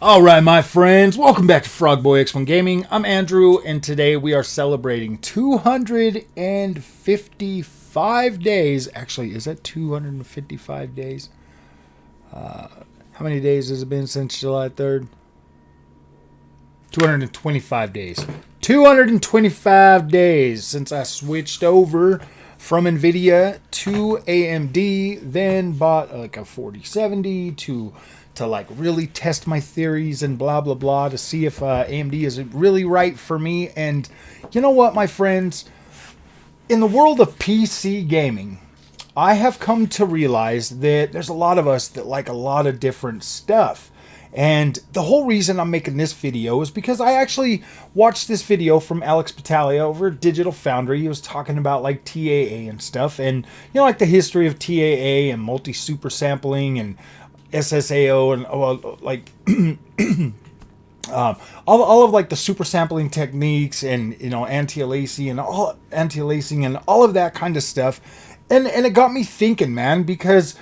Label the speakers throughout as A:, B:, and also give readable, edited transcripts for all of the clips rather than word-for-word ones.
A: All right, my friends, welcome back to Frogboy X1 Gaming. I'm Andrew, and today we are celebrating 255 days. Actually, is that 255 days? How many days has it been since July 3rd? 225 days. 225 days since I switched over from Nvidia to AMD, then bought like a 4070 to like really test my theories and blah blah blah to see if AMD is really right for me. And you know what, my friends, in the world of PC gaming, I have come to realize that there's a lot of us that like a lot of different stuff. And the whole reason I'm making this video is because I actually watched this video from Alex Battaglia over at Digital Foundry. He was talking about like TAA and stuff, and you know, like the history of TAA and multi-super sampling and SSAO and like all of like the super sampling techniques and, you know, anti-aliasing and all of that kind of stuff. And it got me thinking, man, because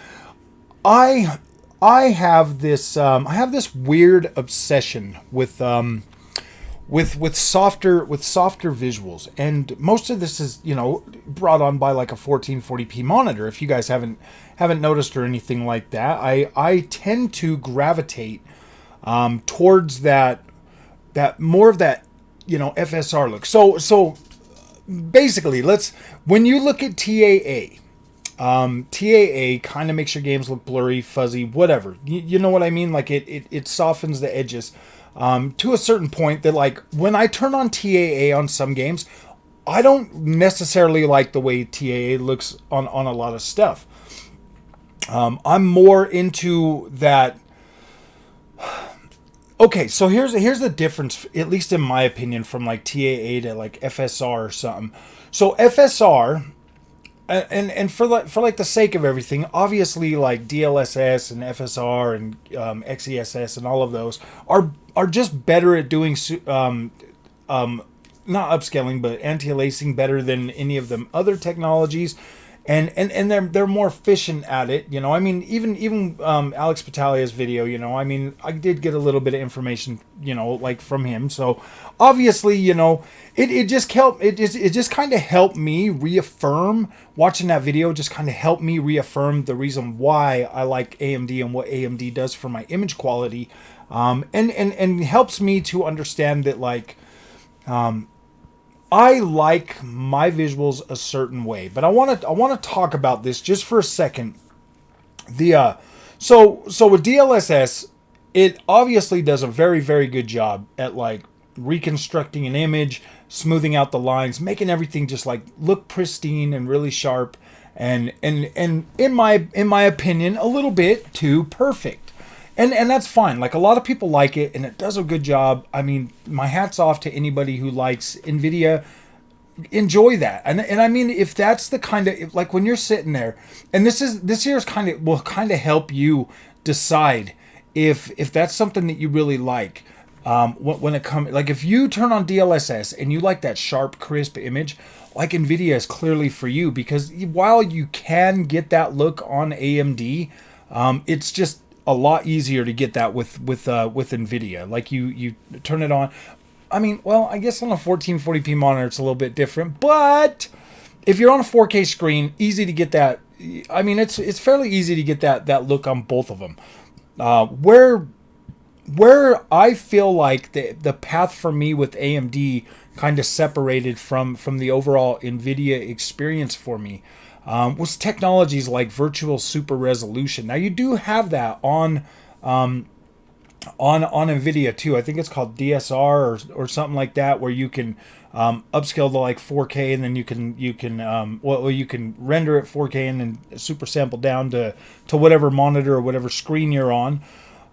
A: I have this weird obsession with softer visuals, and most of this is, you know, brought on by like a 1440p monitor. If you guys haven't noticed or anything like that, I tend to gravitate towards that more of that, you know, FSR look. So basically, when you look at TAA, TAA kind of makes your games look blurry, fuzzy, whatever. You know what I mean? Like it softens the edges to a certain point that, like, when I turn on TAA on some games, I don't necessarily like the way TAA looks on a lot of stuff. I'm more into that. Okay, so here's the difference, at least in my opinion, from like TAA to like FSR or something. So FSR, and for the sake of everything, obviously like DLSS and FSR and XESS and all of those are just better at doing not upscaling, but anti-aliasing better than any of them other technologies. And they're more efficient at it, you know. I mean, even Alex Battaglia's video, you know, I mean, I did get a little bit of information, you know, like from him. So obviously, you know, it just kind of helped me reaffirm, watching that video just kind of helped me reaffirm the reason why I like AMD and what AMD does for my image quality, and helps me to understand that, like, I like my visuals a certain way. But I want to talk about this just for a second. So with DLSS, it obviously does a very, very good job at like reconstructing an image, smoothing out the lines, making everything just like look pristine and really sharp, and in my opinion, a little bit too perfect. And that's fine. Like, a lot of people like it, and it does a good job. I mean, my hat's off to anybody who likes Nvidia. Enjoy that. And I mean, if that's the kind of, like, when you're sitting there, and this year's will kind of help you decide if that's something that you really like. When it comes, like, if you turn on DLSS and you like that sharp, crisp image, like, Nvidia is clearly for you, because while you can get that look on AMD, it's just a lot easier to get that with Nvidia. Like, you turn it on. I mean, well, I guess on a 1440p monitor it's a little bit different, but if you're on a 4K screen, easy to get that. I mean, it's fairly easy to get that look on both of them. Where I feel like the path for me with AMD kind of separated from the overall Nvidia experience for me was technologies like virtual super resolution. Now, you do have that on Nvidia too. I think it's called DSR or something like that, where you can upscale to like 4K, and then you can you can render it 4K and then super sample down to whatever monitor or whatever screen you're on,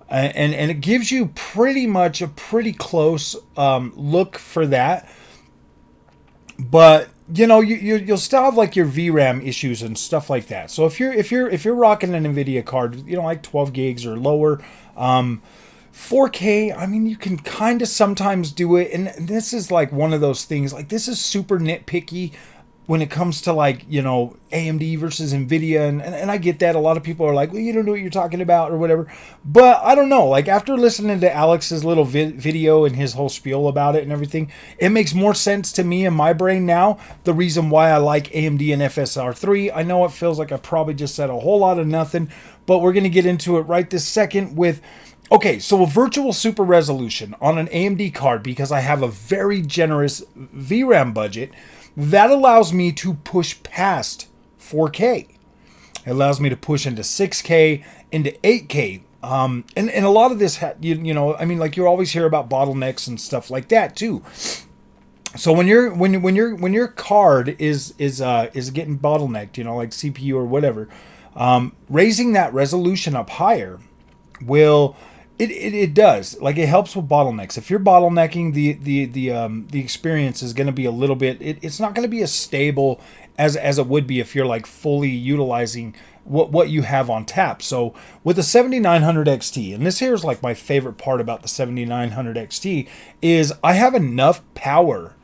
A: and it gives you pretty much a pretty close look for that. But you know, you'll still have like your VRAM issues and stuff like that. So if you're rocking an Nvidia card, you know, like 12 gigs or lower, 4K, I mean, you can kind of sometimes do it. And this is like one of those things, like, this is super nitpicky. when it comes to like, you know, AMD versus Nvidia, and I get that a lot of people are like, well, you don't know what you're talking about or whatever, but I don't know, like after listening to Alex's little video and his whole spiel about it and everything, it makes more sense to me in my brain now, the reason why I like AMD and FSR3. I know it feels like I probably just said a whole lot of nothing, but we're going to get into it right this second with, okay, so a virtual super resolution on an AMD card, because I have a very generous VRAM budget, that allows me to push past 4K. It allows me to push into 6K, into 8K. And a lot of this, you know, I mean, like you always hear about bottlenecks and stuff like that too. So when your card is getting bottlenecked, you know, like CPU or whatever, raising that resolution up higher will. It does, like it helps with bottlenecks. If you're bottlenecking, the experience is going to be a little bit. It's not going to be as stable as it would be if you're like fully utilizing what you have on tap. So with the 7900 XT, and this here is like my favorite part about the 7900 XT, is I have enough power,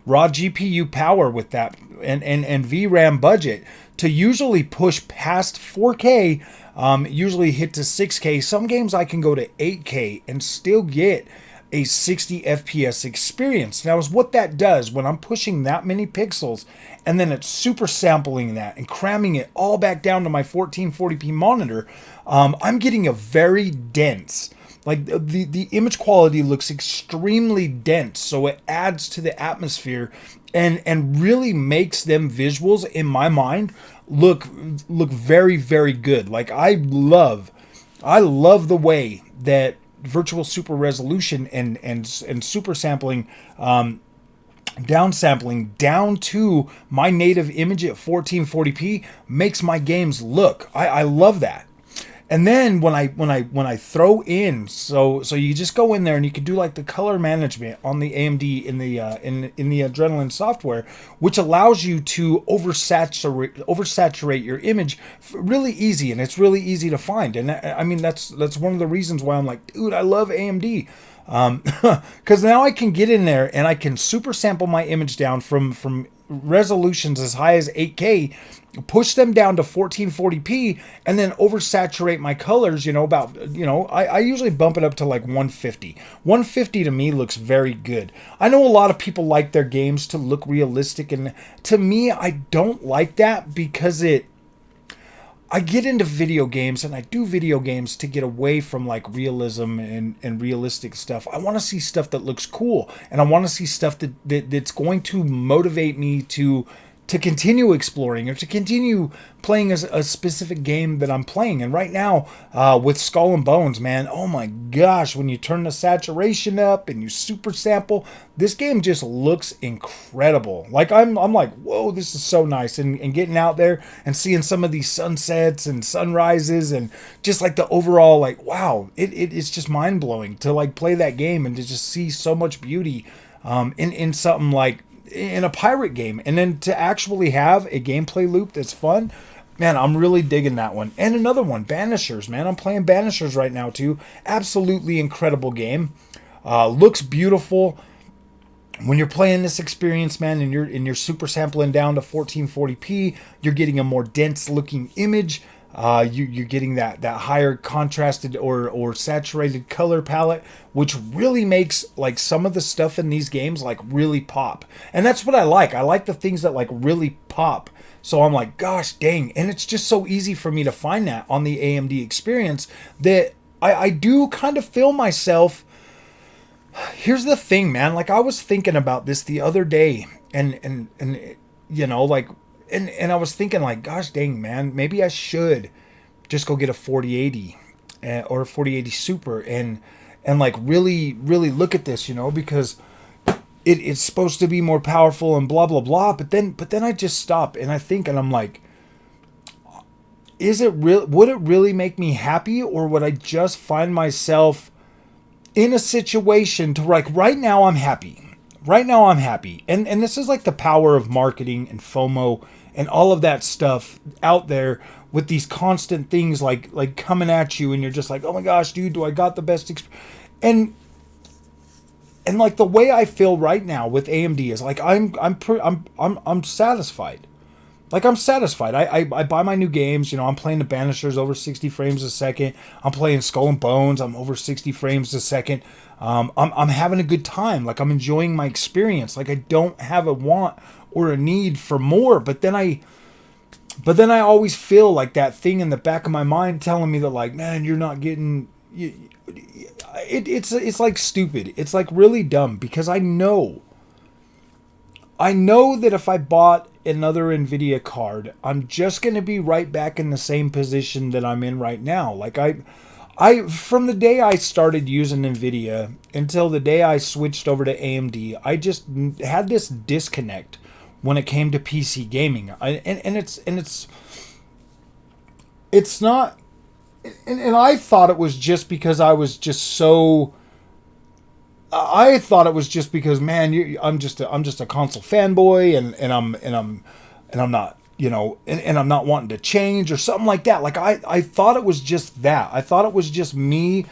A: raw GPU power with that and VRAM budget to usually push past 4K. Usually hit to 6K. Some games I can go to 8K and still get a 60 FPS experience. Now, is what that does when I'm pushing that many pixels and then it's super sampling that and cramming it all back down to my 1440p monitor, I'm getting a very dense, like the image quality looks extremely dense, so it adds to the atmosphere and really makes them visuals in my mind look very, very good. Like I love the way that virtual super resolution and super sampling, downsampling down to my native image at 1440p makes my games look. I love that. And then when I throw in, so you just go in there and you can do like the color management on the AMD in the Adrenaline software, which allows you to oversaturate your image really easy, and it's really easy to find. And I mean that's one of the reasons why I'm like, dude, I love AMD. Because now I can get in there and I can super sample my image down from resolutions as high as 8K, push them down to 1440p, and then oversaturate my colors, you know, about, you know, I usually bump it up to like 150. 150 to me looks very good. I know a lot of people like their games to look realistic, and to me, I don't like that because I get into video games and I do video games to get away from like realism and realistic stuff. I want to see stuff that looks cool, and I want to see stuff that's going to motivate me to continue exploring or to continue playing a specific game that I'm playing. And right now, with Skull and Bones, man, oh my gosh, when you turn the saturation up and you super sample, this game just looks incredible. Like I'm like, whoa, this is so nice. And getting out there and seeing some of these sunsets and sunrises and just like the overall, like, wow, it's just mind blowing to like play that game and to just see so much beauty in something like in a pirate game, and then to actually have a gameplay loop that's fun. Man, I'm really digging that one. And another one, Banishers, man. I'm playing Banishers right now too. Absolutely incredible game. Looks beautiful. When you're playing this experience, man, and you're super sampling down to 1440p, you're getting a more dense looking image. You're getting that higher contrasted or saturated color palette, which really makes like some of the stuff in these games like really pop. And that's what I like. I like the things that like really pop. So I'm like, gosh dang. And it's just so easy for me to find that on the AMD experience that I do kind of feel myself. Here's the thing, man. Like I was thinking about this the other day and you know, like, and I was thinking like, gosh dang, man, maybe I should just go get a 4080 or a 4080 Super and like really look at this, you know, because it's supposed to be more powerful and blah blah blah. But then I just stop and I think, and I'm like, is it real? Would it really make me happy, or would I just find myself in a situation to like right now I'm happy. Right now I'm happy. And this is like the power of marketing and FOMO and all of that stuff out there with these constant things like coming at you, and you're just like, oh my gosh, dude, do I got the best experience? And like the way I feel right now with AMD is like I'm satisfied. Like I'm satisfied. I buy my new games. You know, I'm playing the Banishers over 60 frames a second. I'm playing Skull and Bones. I'm over 60 frames a second. I'm having a good time. Like I'm enjoying my experience. Like I don't have a want or a need for more. But then I always feel like that thing in the back of my mind telling me that like, man, you're not getting. It's like stupid. It's like really dumb because I know that if I bought another Nvidia card, I'm just going to be right back in the same position that I'm in right now. Like I from the day I started using Nvidia until the day I switched over to AMD, I just had this disconnect when it came to PC gaming. It's not. And I thought it was just because I was just so. I thought it was just because, man, I'm just a console fanboy, and I'm not, you know, and I'm not wanting to change or something like that. Like I thought it was just that. I thought it was just me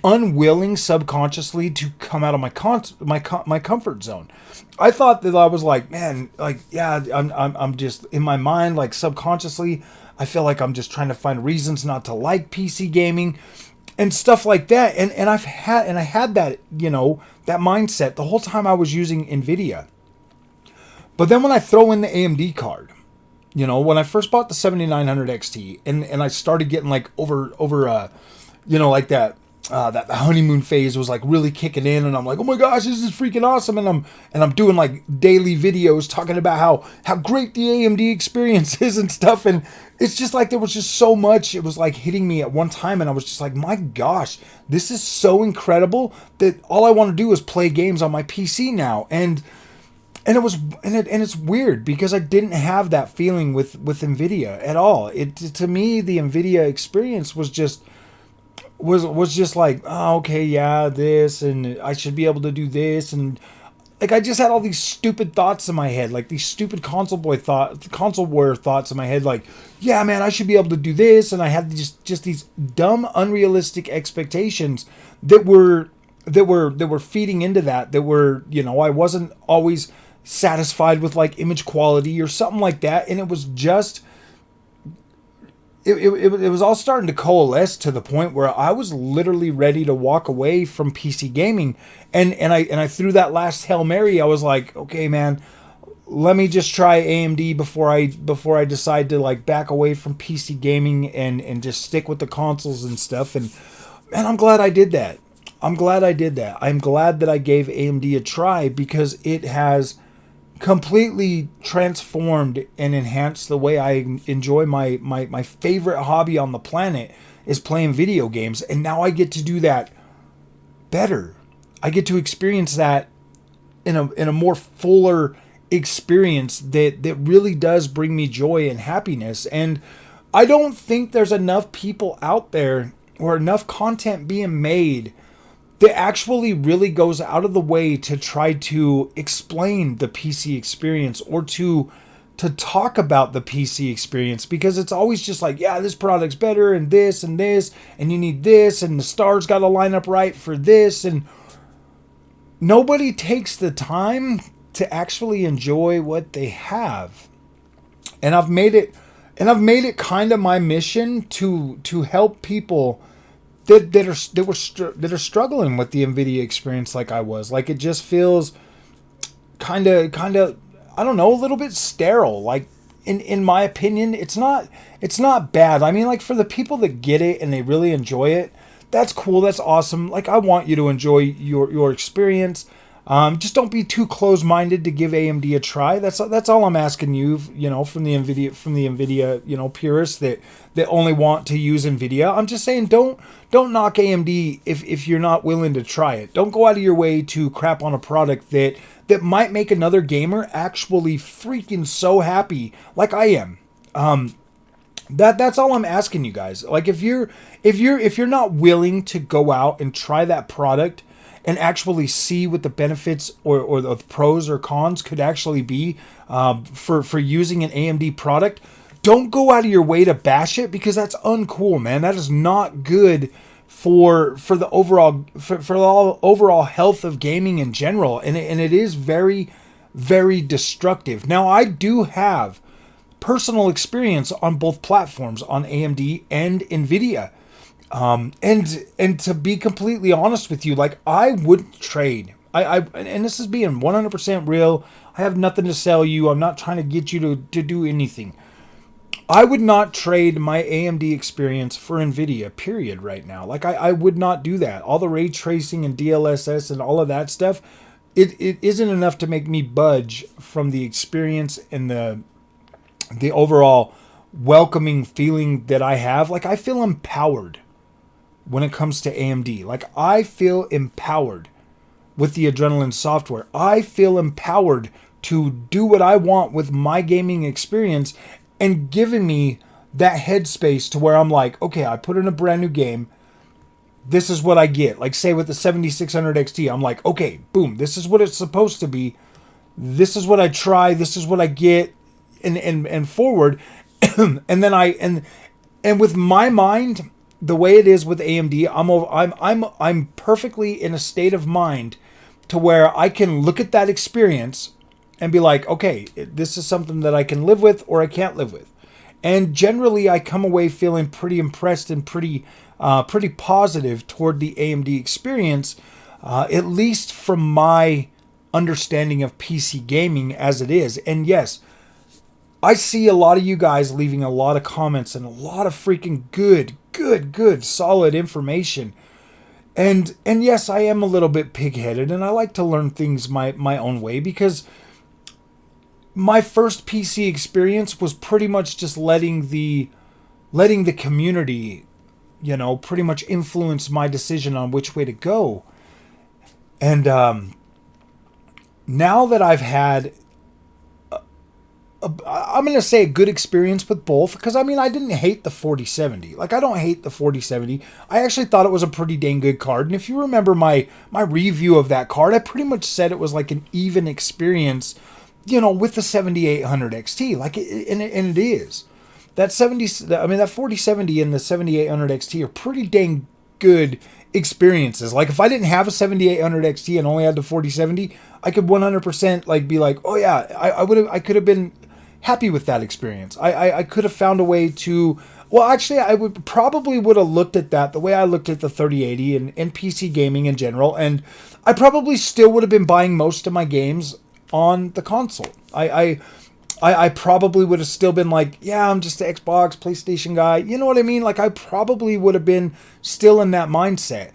A: unwilling subconsciously to come out of my comfort zone. I thought that I was like, man, like yeah, I'm just in my mind, like subconsciously, I feel like I'm just trying to find reasons not to like PC gaming and stuff like that. And I had that, you know, that mindset the whole time I was using Nvidia. But then when I throw in the AMD card, you know, when I first bought the 7900 XT and I started getting like over you know, like that honeymoon phase was like really kicking in, and I'm like, oh my gosh, this is freaking awesome, and I'm doing like daily videos talking about how great the AMD experience is and stuff, and it's just like there was just so much, it was like hitting me at one time, and I was just like, my gosh, this is so incredible that all I want to do is play games on my PC now, and it's weird because I didn't have that feeling with Nvidia at all. To me, the Nvidia experience was just like, oh, okay, yeah, this, and I should be able to do this, and like I just had all these stupid thoughts in my head, like these stupid console war thoughts in my head, like, yeah, man, I should be able to do this, and I had just these dumb, unrealistic expectations that were feeding into that were, you know, I wasn't always satisfied with like image quality or something like that, and it was just. It was all starting to coalesce to the point where I was literally ready to walk away from PC gaming, and I threw that last Hail Mary. I was like, okay, man, let me just try AMD before I decide to like back away from PC gaming and just stick with the consoles and stuff. And man, I'm glad I did that. I'm glad that I gave AMD a try because it has completely transformed and enhanced the way I enjoy my favorite hobby on the planet is playing video games, and now I get to do that better. I get to experience that in a more fuller experience that really does bring me joy and happiness. And I don't think there's enough people out there or enough content being made that actually really goes out of the way to try to explain the PC experience or to talk about the PC experience, because it's always just like, yeah, this product's better and this and you need this and the stars got to line up right for this, and nobody takes the time to actually enjoy what they have. And I've made it kind of my mission to help people that are struggling with the Nvidia experience like I was. Like it just feels kind of I don't know, a little bit sterile. Like in my opinion, it's not bad. I mean, like for the people that get it and they really enjoy it, that's cool, that's awesome. Like I want you to enjoy your experience. Just don't be too close-minded to give AMD a try. That's all I'm asking you, you know, from the Nvidia, you know, purists that only want to use Nvidia. I'm just saying, don't knock AMD if you're not willing to try it. Don't go out of your way to crap on a product that might make another gamer actually freaking so happy like I am. That's all I'm asking you guys. Like if you're not willing to go out and try that product and actually see what the benefits or the pros or cons could actually be for using an AMD product, don't go out of your way to bash it, because that's uncool, man. That is not good for the overall health of gaming in general, and it is very, very destructive. Now, I do have personal experience on both platforms, on AMD and Nvidia, and to be completely honest with you, like, I wouldn't trade. And this is being 100% real. I have nothing to sell you. I'm not trying to get you to do anything. I would not trade my AMD experience for Nvidia, period, right now. Like, I would not do that. All the ray tracing and DLSS and all of that stuff, it isn't enough to make me budge from the experience and the overall welcoming feeling that I have. Like, I feel empowered when it comes to AMD. Like, I feel empowered with the Adrenaline software. I feel empowered to do what I want with my gaming experience, and giving me that headspace to where I'm like, okay, I put in a brand new game. This is what I get. Like, say with the 7600 XT, I'm like, okay, boom, this is what it's supposed to be. This is what I try. This is what I get, and forward. And then and with my mind, the way it is with AMD, I'm perfectly in a state of mind to where I can look at that experience and be like, okay, this is something that I can live with or I can't live with. And generally, I come away feeling pretty impressed and pretty positive toward the AMD experience, at least from my understanding of PC gaming as it is. And yes, I see a lot of you guys leaving a lot of comments and a lot of freaking good, solid information. And yes, I am a little bit pig-headed, and I like to learn things my own way, because my first PC experience was pretty much just letting the community, pretty much influence my decision on which way to go. And now that I've had, I'm going to say, a good experience with both, because I didn't hate the 4070. Like, I don't hate the 4070. I actually thought it was a pretty dang good card. And if you remember my review of that card, I pretty much said it was like an even experience, with the 7800 XT. Like, and it is. That 4070 and the 7800 XT are pretty dang good experiences. Like, if I didn't have a 7800 XT and only had the 4070, I could 100% like be like, oh yeah, I could have been happy with that experience. I could have found a way to, well, actually, I would have looked at that the way I looked at the 3080 and PC gaming in general, and I probably still would have been buying most of my games on the console. I probably would have still been like, yeah, I'm just an Xbox, PlayStation guy. You know what I mean? Like, I probably would have been still in that mindset.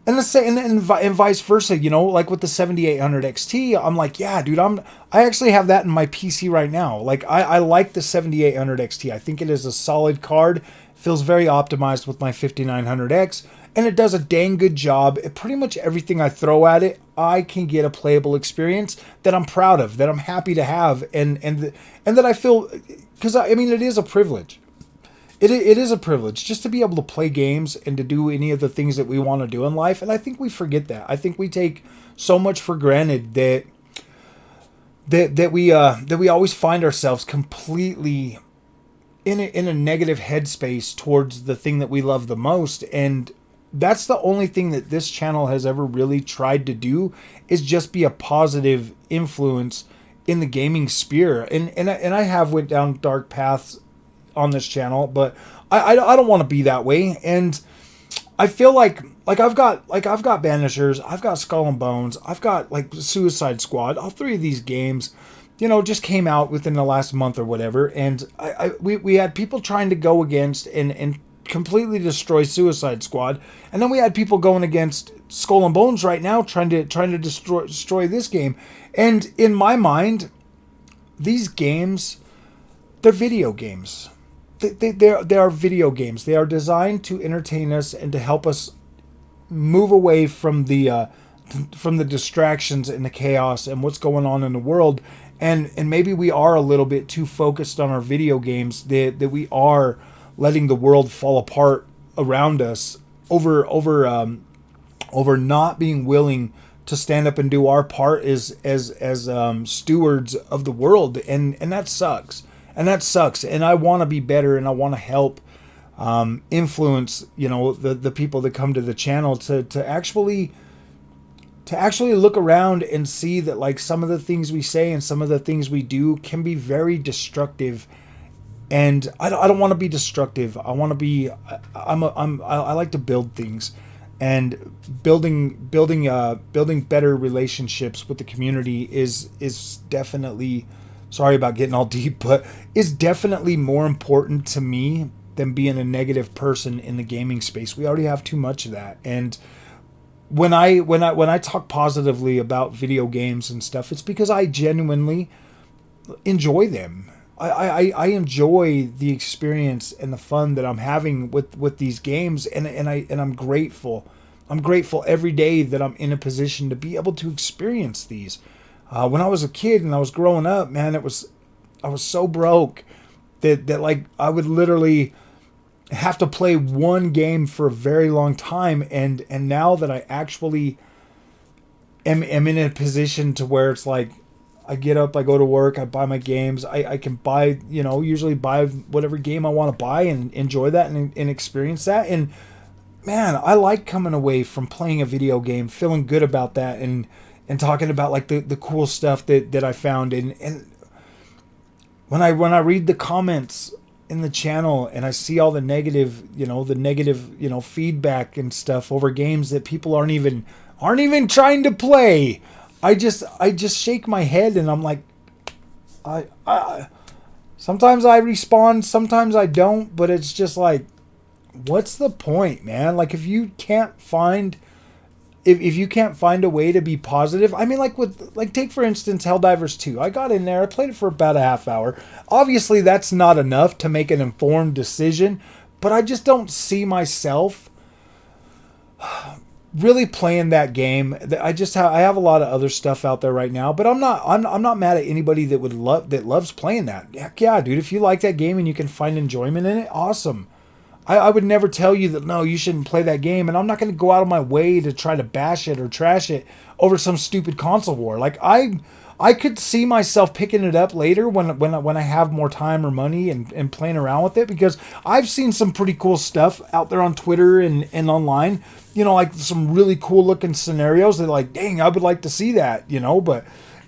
A: And let's say, and vice versa, like with the 7800 XT, I'm like, yeah, dude, I actually have that in my PC right now. Like, I like the 7800 XT. I think it is a solid card. Feels very optimized with my 5900X, and it does a dang good job. Pretty much everything I throw at it, I can get a playable experience that I'm proud of, that I'm happy to have, and that I feel, because it is a privilege. It is a privilege just to be able to play games and to do any of the things that we want to do in life. And I think we forget that. I think we take so much for granted that we always find ourselves completely in a negative headspace towards the thing that we love the most. And that's the only thing that this channel has ever really tried to do, is just be a positive influence in the gaming sphere. And I have went down dark paths on this channel, but I don't want to be that way. And I feel like I've got Banishers, I've got Skull and Bones, I've got like Suicide Squad. All three of these games, just came out within the last month or whatever, and we had people trying to go against and completely destroy Suicide Squad, and then we had people going against Skull and Bones right now, trying to destroy this game. And in my mind, these games, they're video games. They are video games. They are designed to entertain us and to help us move away from the distractions and the chaos and what's going on in the world. And maybe we are a little bit too focused on our video games, that we are letting the world fall apart around us over not being willing to stand up and do our part as stewards of the world, and that sucks. And that sucks. And I want to be better, and I want to help influence, the people that come to the channel to actually look around and see that like some of the things we say and some of the things we do can be very destructive. And I don't want to be destructive. I want to be. I like to build things, and building better relationships with the community is definitely. Sorry about getting all deep, but is definitely more important to me than being a negative person in the gaming space. We already have too much of that. And when I talk positively about video games and stuff, it's because I genuinely enjoy them. I enjoy the experience and the fun that I'm having with these games, and I'm grateful. I'm grateful every day that I'm in a position to be able to experience these. When I was a kid and I was growing up, man, I was so broke that like I would literally have to play one game for a very long time, and now that I actually am in a position to where it's like I get up, I go to work, I buy my games. I can buy, usually buy whatever game I want to buy and enjoy that and experience that. And man, I like coming away from playing a video game, feeling good about that and talking about like the cool stuff that I found. And when I read the comments in the channel and I see all the negative, feedback and stuff over games that people aren't even trying to play, I just shake my head and I'm like, I sometimes I respond, sometimes I don't, but it's just like, what's the point, man? Like if you can't find a way to be positive, I mean, take for instance Helldivers 2. I got in there, I played it for about a half hour. Obviously that's not enough to make an informed decision, but I just don't see myself really playing that game. I have a lot of other stuff out there right now, but I'm not mad at anybody that loves playing that. Heck yeah, dude, if you like that game and you can find enjoyment in it, awesome. I would never tell you that no, you shouldn't play that game, and I'm not going to go out of my way to try to bash it or trash it over some stupid console war. Like I could see myself picking it up later when I have more time or money and playing around with it, because I've seen some pretty cool stuff out there on Twitter and online, like some really cool looking scenarios that like, dang, I would like to see that, but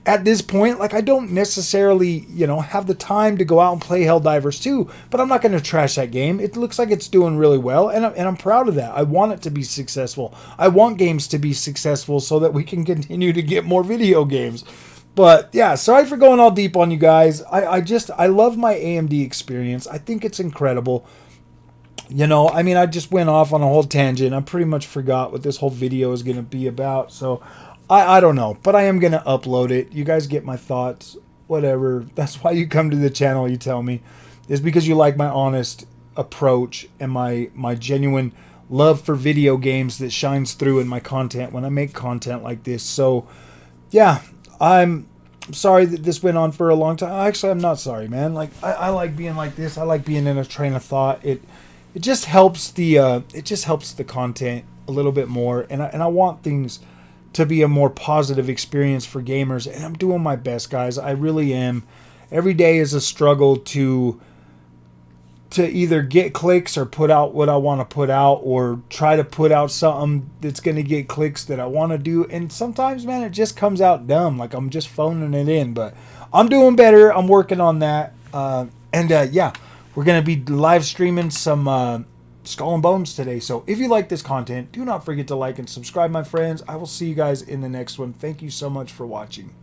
A: at this point, like I don't necessarily, have the time to go out and play Helldivers 2, but I'm not going to trash that game. It looks like it's doing really well, and I'm proud of that. I want it to be successful. I want games to be successful so that we can continue to get more video games. But yeah, sorry for going all deep on you guys. I love my AMD experience. I think it's incredible. I just went off on a whole tangent. I pretty much forgot what this whole video is going to be about. So I don't know, but I am going to upload it. You guys get my thoughts, whatever. That's why you come to the channel, you tell me. It's because you like my honest approach and my genuine love for video games that shines through in my content when I make content like this. So yeah, I'm sorry that this went on for a long time. Actually, I'm not sorry, man. Like I like being like this. I like being in a train of thought. It just helps the content a little bit more, and I want things to be a more positive experience for gamers, and I'm doing my best, guys. I really am. Every day is a struggle to either get clicks or put out what I want to put out, or try to put out something that's going to get clicks that I want to do. And sometimes, man, it just comes out dumb, like I'm just phoning it in. But I'm doing better. I'm working on that. Yeah, we're going to be live streaming some Skull and Bones today. So if you like this content, do not forget to like and subscribe, my friends. I will see you guys in the next one. Thank you so much for watching.